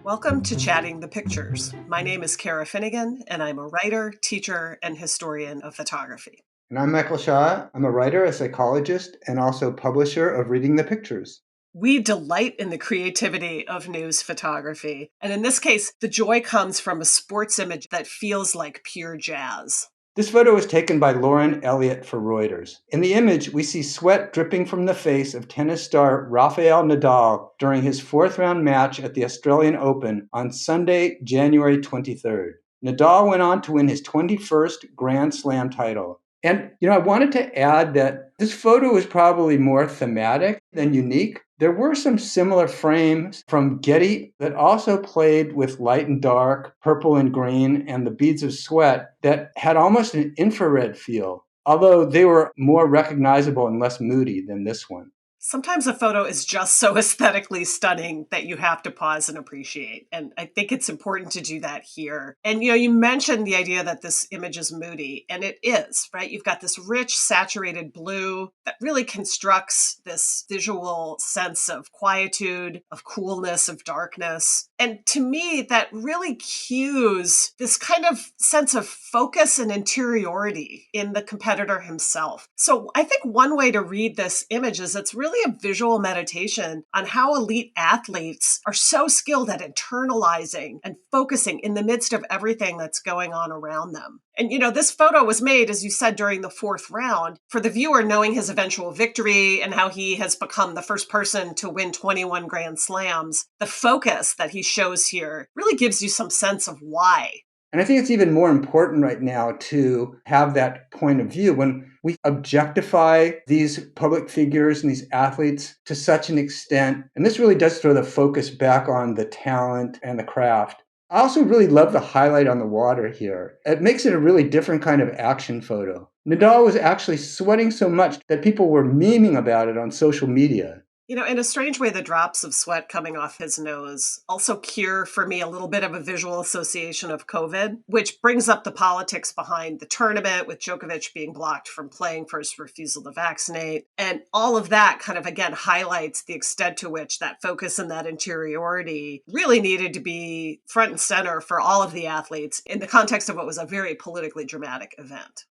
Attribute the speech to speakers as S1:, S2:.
S1: Welcome to Chatting the Pictures. My name is Cara Finnegan, and I'm a writer, teacher, and historian of photography.
S2: And I'm Michael Shaw. I'm a writer, a psychologist, and also publisher of Reading the Pictures.
S1: We delight in the creativity of news photography, and in this case, the joy comes from a sports image that feels like pure jazz.
S2: This photo was taken by Loren Elliott for Reuters. In the image, we see sweat dripping from the face of tennis star Rafael Nadal during his fourth-round match at the Australian Open on Sunday, January 23rd. Nadal went on to win his 21st Grand Slam title. And, I wanted to add that this photo is probably more thematic than unique. There were some similar frames from Getty that also played with light and dark, purple and green, and the beads of sweat that had almost an infrared feel, although they were more recognizable and less moody than this one.
S1: Sometimes a photo is just so aesthetically stunning that you have to pause and appreciate. And I think it's important to do that here. And, you mentioned the idea that this image is moody, and it is, right? You've got this rich, saturated blue that really constructs this visual sense of quietude, of coolness, of darkness. And to me, that really cues this kind of sense of focus and interiority in the competitor himself. So I think one way to read this image is it's really a visual meditation on how elite athletes are so skilled at internalizing and focusing in the midst of everything that's going on around them. And, this photo was made, as you said, during the fourth round for the viewer knowing his eventual victory and how he has become the first person to win 21 Grand Slams. The focus that he shows here really gives you some sense of why.
S2: And I think it's even more important right now to have that point of view when we objectify these public figures and these athletes to such an extent. And this really does throw the focus back on the talent and the craft. I also really love the highlight on the water here. It makes it a really different kind of action photo. Nadal was actually sweating so much that people were memeing about it on social media.
S1: In a strange way, the drops of sweat coming off his nose also cure for me a little bit of a visual association of COVID, which brings up the politics behind the tournament with Djokovic being blocked from playing for his refusal to vaccinate. And all of that kind of, again, highlights the extent to which that focus and that interiority really needed to be front and center for all of the athletes in the context of what was a very politically dramatic event.